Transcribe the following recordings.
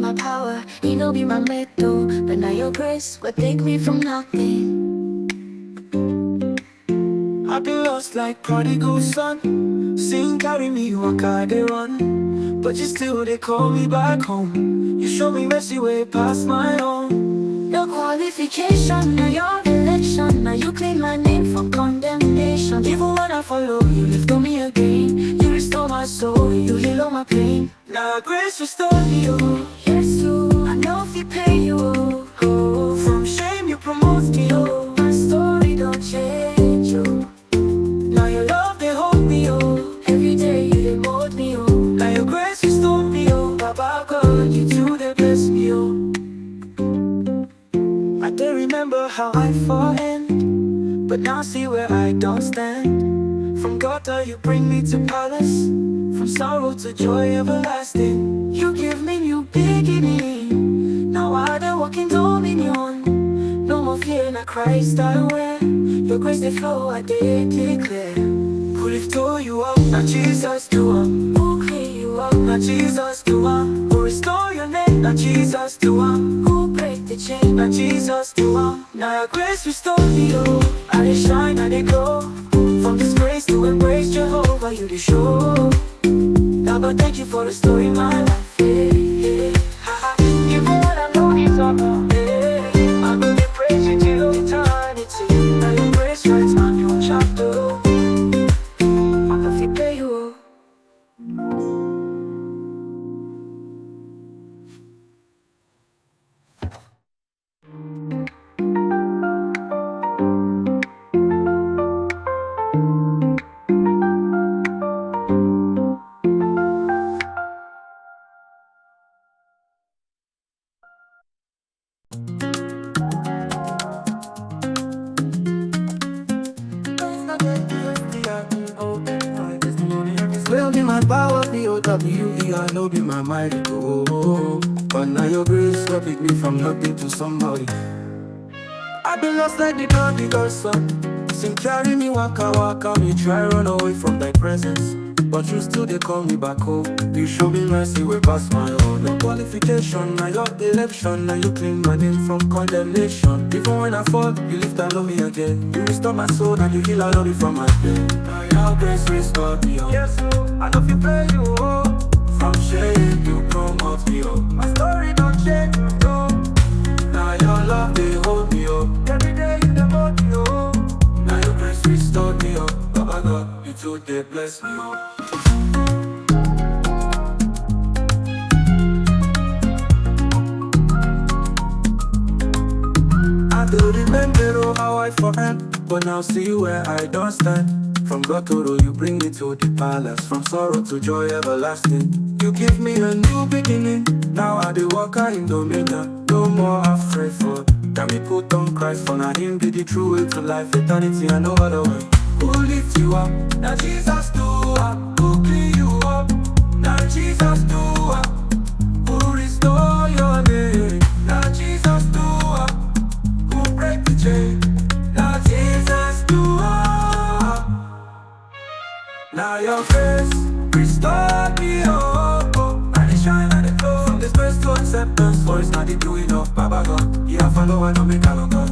my power, he no be my method. But now your grace will take me from nothing. I've been lost like prodigal son. Sin carry me, walk I they run. But you still they call me back home. You show me mercy way past my own. Your qualification, now your election. Now you clean my name from condemnation. Even when I follow, you lift on me again. You restore my soul, you heal all my pain. Now grace restore me, oh. Yes, you, I know if you pay you, oh. Oh, from shame you promote me, oh. My story don't change, oh. Now your love they hold me, oh. Every day you they mold me, oh. Now your grace restore me, oh. Baba God, you too they bless me, oh. I don't remember how I fall end, but now see where I don't stand. From gutter you bring me to palace, from sorrow to joy everlasting. You give me new beginning. Now I don't walk in dominion. No more fear, now Christ I wear. Your grace they flow, I did declare. Who lift you up, now Jesus do Who clean you up, now Jesus do Who restore your name, now Jesus do who break the chain, now Jesus do Now your grace restore me, oh. I they shine, I they glow. From disgrace to embrace Jehovah, you they show. Now but thank you for the story in my life, yeah, yeah. Even when I know he's on my way, I'm gonna praise you till eternity. Now your grace writes my new chapter. I'm gonna pay you, oh. Will be my power, B-O-W-E, I know be my mighty oh. But now your grace will pick me from nothing to somebody. I've been lost like the prodigal son. Sin carry me, waka waka me, try run away from thy presence. But you still they call me back home. You show me mercy way past my own. No qualification, now your election. Now you clean my name from condemnation. Even when I fall, you lift and love me again. You restore my soul and you heal all of it from my pain. Now your grace restore me, oh. Yes, oh. I know if you pray you, oh. From shame you promote me, oh. My story don't change, oh. Now your love they hold me, oh. Every day you devote me, oh. Now your grace restore me, oh. Baba God, you too they bless me, oh. I do remember oh, how I forgot, but now see where I don't stand. From Gotoro you bring me to the palace, from sorrow to joy everlasting. You give me a new beginning. Now I dey walk in dominion. No more afraid for. Can we put on Christ for now him be the true way to life, eternity and no other way. Who lift you up? Now Jesus do up. Who clean you up? Now Jesus do up. Who restore your name? Now Jesus do up. Who break the chain? Now Jesus do up. Now your grace restore me, oh, oh. And it shine and it flow from this grace to acceptance. For it's not the doing of Baba God. You have follow and don't make a look up.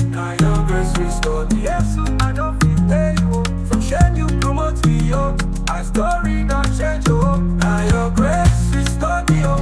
Now your grace restore me, yes, I don't feel pay you. From shame you promote me, oh. My story don't change, oh. Now your grace restore me, oh.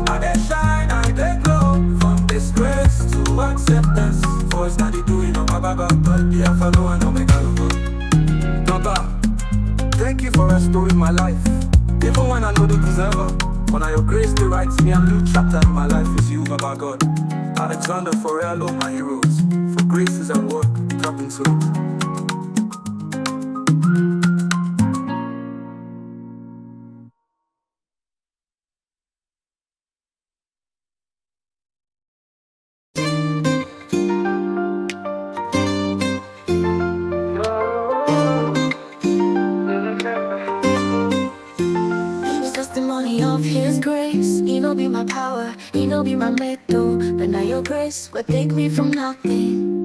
I they shine, I they glow. From this grace to acceptance. For it's not the doing of Baba God. But you have follow and don't make a look up. Baba, thank you for restoring my life. Even when I know the deserver. When I your grace they writes me a new chapter in my life is you, Baba God. Alexander Forello, my heroes. For graces and work, dropping salute. Testimony of his grace. He no be my power, he no be my method. But now your grace will take me from nothing.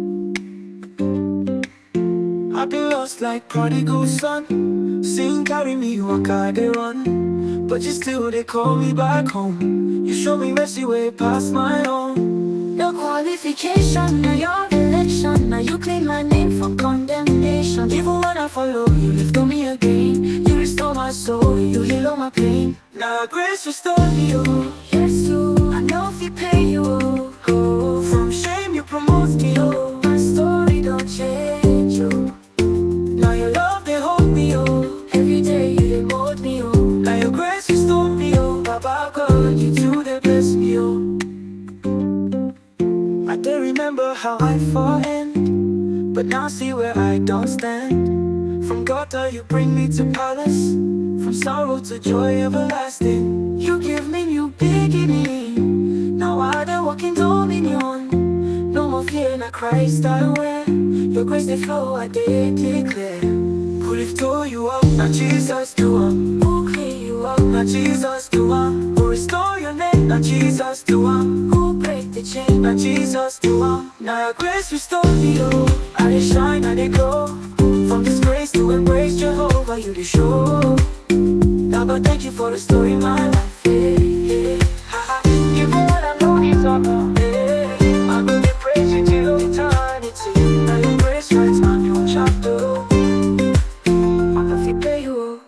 I've been lost lost like prodigal son. Sing carry me, walk I they run, but you still they call me back home. You show me mercy way past my own. No qualification, now your election. Now you clean my name from condemnation. Even when I follow, you lift on me again. You restore my soul, you heal all my pain. Now grace restore me, oh. Yes, too, I know if you pay you, Oh, from shame you promote me, oh. my story don't change, oh. Now your love they hold me, oh. Every day you they mold me, oh. Now your grace restore me, oh. Baba God, you too they bless me, oh. I don't remember how I fall in, but now see where I don't stand. From gutter you bring me to palace, from sorrow to joy everlasting. You give me new beginning. Now I don't walk in dominion. No more fear, now Christ I wear. Your grace they flow, I did declare. Who lift you up, now Jesus do Who clean you up, now Jesus do Who restore your name, now Jesus do who break the chain, now Jesus do Now your grace restore me, oh. I they shine, I they glow. From disgrace to embrace Jehovah, you they show. Now but thank you for the story of my life, yeah, yeah. Even when I know it's all gone, yeah, I'm gonna praise you till eternity. Now your grace writes my new chapter. I love you, pay you, oh.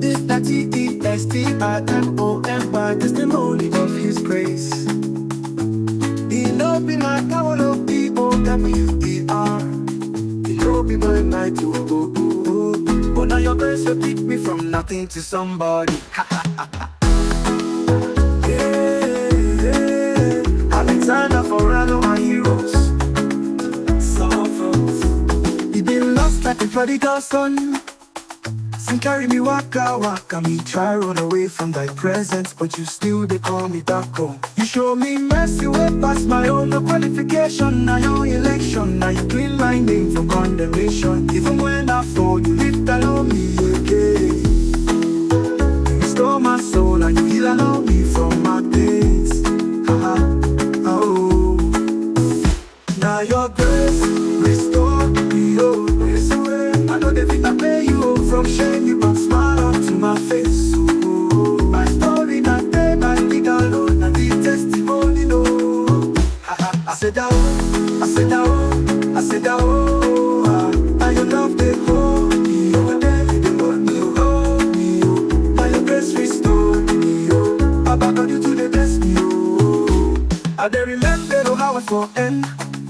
This that TESTIMON, testimony of His grace. He no be my power of the OWER. He no be my night to go. But now your grace will pick me from nothing to somebody. Yeah. Alexander Forano and heroes. He been lost like a prodigal son. Sin carry me waka waka, me try run away from thy presence, but you still they call me back home. You show me mercy way past my own, no qualification, now your election. Now you clean my name from condemnation. Even when I fall, you lift along me again. You restore my soul and you heal along me from my pains. Oh. Now your grace restore me, oh. I know they think I pay you, oh. From shame you brought smile up to my face, oh. My story not day, my big alone, and the testimony, no. I said that, I said that, I said that, and your love they hold me, oh. And every day hold me, oh. Now your grace restore me, oh. Baba God you to the bless me, oh. I dey remember, oh, how I for end,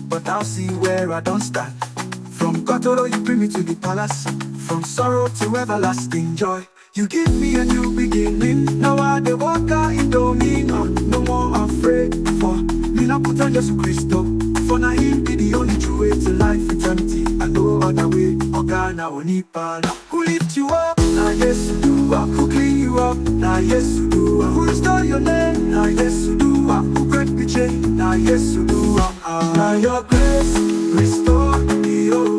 but now see where I don't stand. From Kotoro you bring me to the palace, from sorrow to everlasting joy. You give me a new beginning. Now I dey walk in dominion. No more afraid for me na put on Jesus Christo. For now Him be the only true way to life eternity. And no other way. Ocran Onipala. Who lift you up? Now yes you do. Who clean you up? Now yes you do. Who restore your name? Now yes you do. Who break the chain? Now yes you do. Now your grace restore me, oh.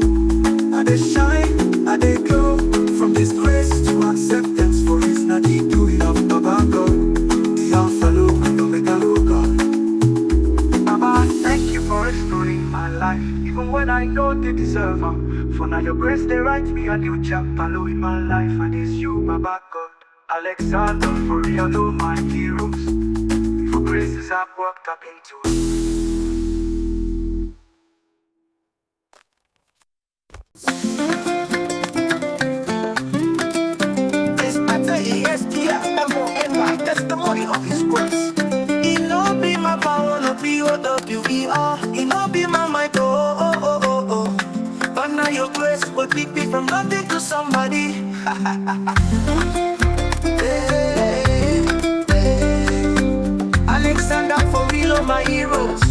I dey shine, I dey glow. From disgrace to acceptance, for His not the doing of Baba God, the Alpha and Omega God. Baba, thank you for restoring my life, even when I know they deserve her. For now your grace they write me a new chapter low in my life, and it's you, Baba God. Alexander for real, oh my heroes. For graces I've walked up into. Testimony of His grace. He no be my power, no POWER. He no be my might, oh. But now your grace will pick me from nothing to somebody. Hey, hey. Alexander for real, oh my heroes.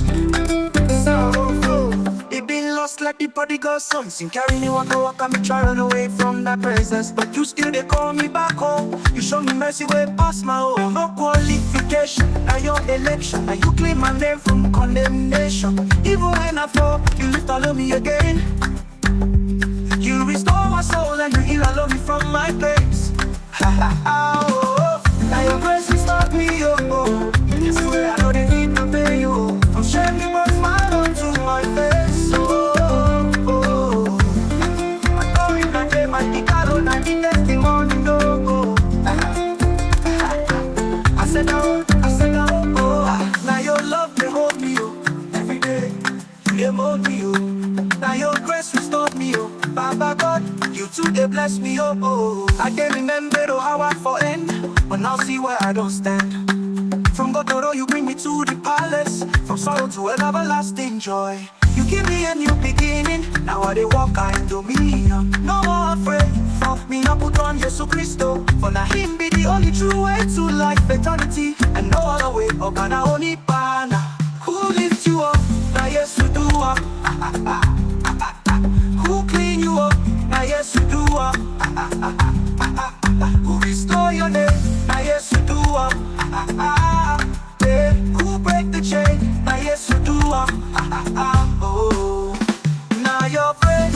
So, it been lost like the prodigal son, sin carry me waka me try run away from that presence, but you still they call me back home. You show me mercy way past my own. No qualification, now your election. Now you claim my name from condemnation. Even when I fall, you lift all of me again. You restore my soul and you heal all of me from my place. Ha ha ha, oh, oh. Now your grace restored me, oh, oh. Yes, where I know they need to pay you, oh. From shame you brought smile onto my face, oh, oh, oh. I know you not pay my picado, not the testimony, no, oh. I said, oh, oh. Now your love, they hold me, oh. Every day, you mold me, oh. Now your grace restored me, oh. Baba God, you too, they bless me, oh, oh. I can't remember oh, how I for end, but now see where I don't stand. From Gotoro, you bring me to the palace. From sorrow to an everlasting joy. You give me a new beginning. Now I they walk I in dominion. No more afraid for me not put on Jesus Christo. For now him be the only true way to life, eternity. And no other way, Ocran only pana. Who lifts you up? Now yes you do up. Who clean you up? Now yes you do up. Who restore your name? Now yes you do up. Yeah. Who break the chain? Now yes you do oh. Now your grace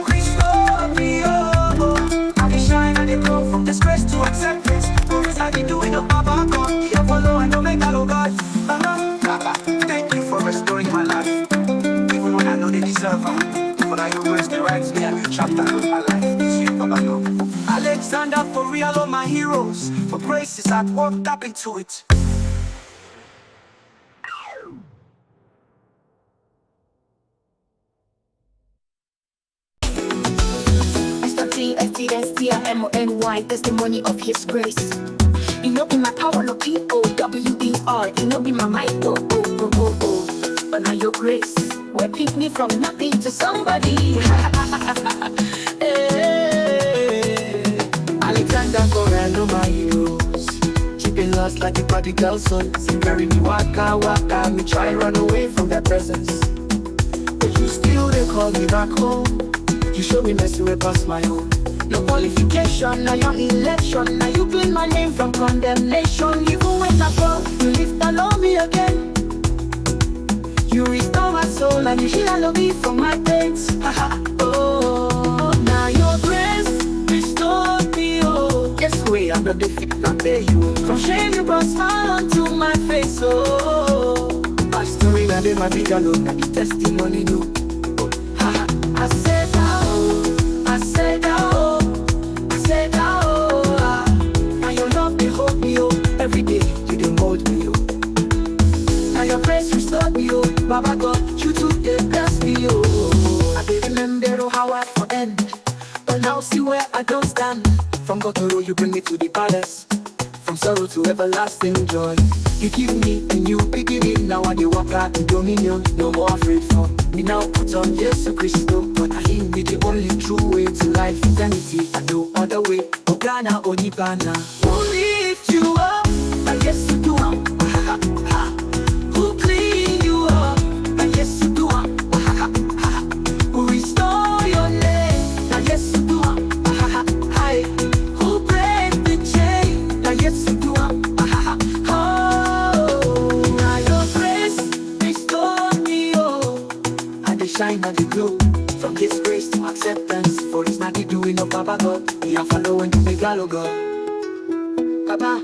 restore me, oh. I can shine and they grow from disgrace to acceptance. I be doing the Baba God. You follow and don't make that oh God. Thank you for restoring my life, even when I know they deserve it. But I your grace that writes me a new chapter of my life. This year, Baba God. Alexander for real, all my heroes. For grace is at work, tap into it. TSTMONY, testimony of his grace. You know be my power, no POWER. You know be my might, oh. But now your grace will pick me from nothing to somebody. Hey. Alexander for I know my heroes. She been lost like a prodigal son. She carry me waka, me try run away from that presence, but you still they call me back home. You show me mercy way past my own. No qualification, now your election. Now you clean my name from condemnation. Even when I fall, you lift all on me again. You restore my soul and you heal all of me from my pains. Oh, now your grace restored me, oh. Yes, way I'm not defeat, not pay you. From shame you brought smile onto my face, oh. My story and then my big alone, and the testimony no. I said now your love they hold me, oh. Every day you dey mold me, oh. Now your grace restored me, oh. Baba God, you too they bless me, oh. I dey remember oh, how I for end, but now see where I don't stand. From Gotoro you bring me to the palace. From sorrow to everlasting joy. You give me a new beginning. Now I dey walk out in dominion. No more afraid for me now put on Jesus Christo. But I him be the only true way to life, eternity, and no other way. Ocran only pana. Who lift you up? I guess you do. Who clean you up? I guess you do. Who restore your name? I guess you do. Who break the chain? I guess you do. Shine and the glow, from disgrace to acceptance. For it's not the doing of Baba God. We are following the big God. Baba,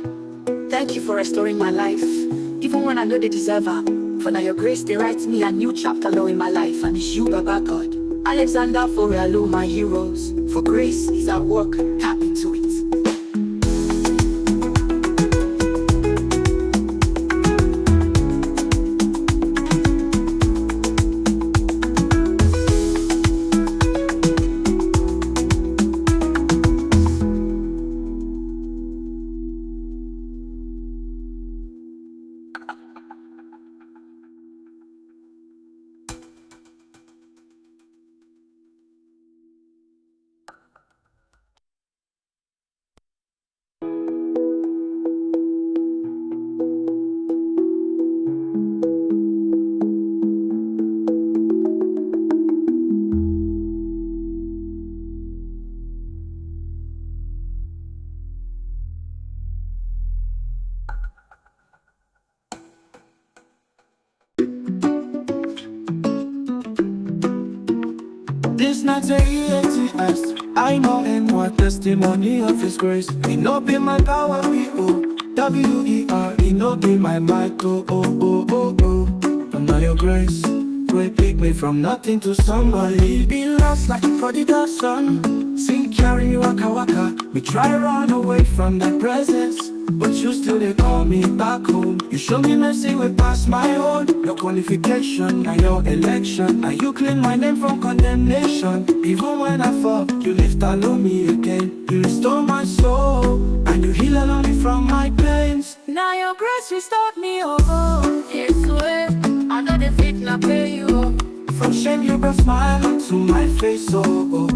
thank you for restoring my life, even when I know they deserve her. For now your grace they write me a new chapter low in my life, and it's you, Baba God. Alexander for real, my heroes. For grace is at work, tap into it. Since 1980, I know and what testimony of His grace. It no be my power, W-E-R. It no be my might, But now your grace will pick me from nothing to somebody. Be lost like a prodigal son, sing carry waka waka. Me try run away from that presence, but you still they call me back home. You show me mercy way past my own. Your qualification and your election, and you clean my name from condemnation. Even when I fall, you lift and love me again. You restore my soul, and you heal and me from my pains. Now your grace restored me, oh. Yes, way. I know the fit not pay you, oh. From shame you brought smile onto my face, oh.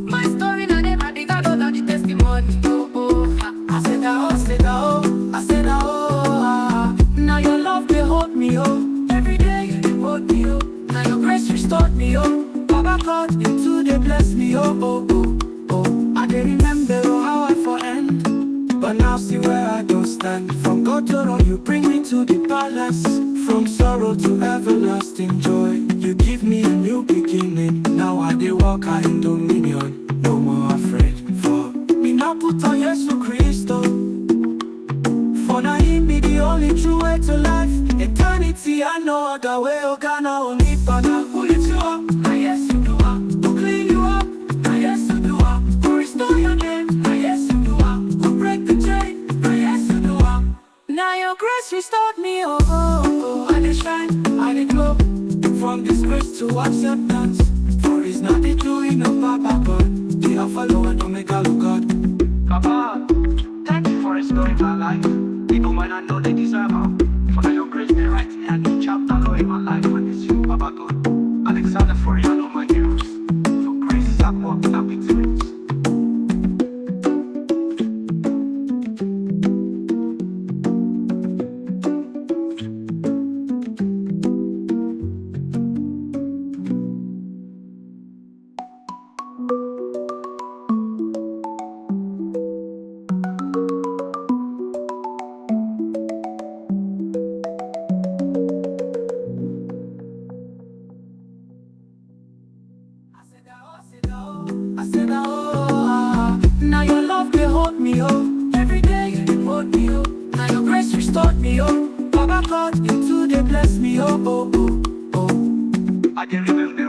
My story now never big, I know the testimony, oh. I said that, I said that, I said that, Now your love they hold me, oh. Every day you they hold me, oh. Now your grace restored me, oh. Baba God into they bless me, oh. I dey remember how I for end, but now see where I don't stand. From God to Lord, you bring me to the palace. From sorrow to everlasting joy, you give me a new beginning. Now I dey walk in dominion, no more afraid. For me now put on Jesus Christo, for now Him be the only true way to life. Eternity I know other way, Ocran only Father. Who lift you up, Yes, you do, who clean you up, yes, you do, who restore your name, yes, you do, who break the chain, yes, you do. Now your grace restored me, oh. I dey shine, I dey glow, from disgrace to acceptance. For it's not the doing of Papa God, the Alpha and Omega of God. Papa, thank you for restoring my life. Even when I know they deserve how. For your grace, they write me a new chapter in my life. When it's you, Papa God. Alexander for you, I know my heroes. Your grace is at work in our victories. I said, now your love they hold me, oh. Every day you they hold me, oh. Now your grace restored me, oh. Baba God into they bless me, oh. I can remember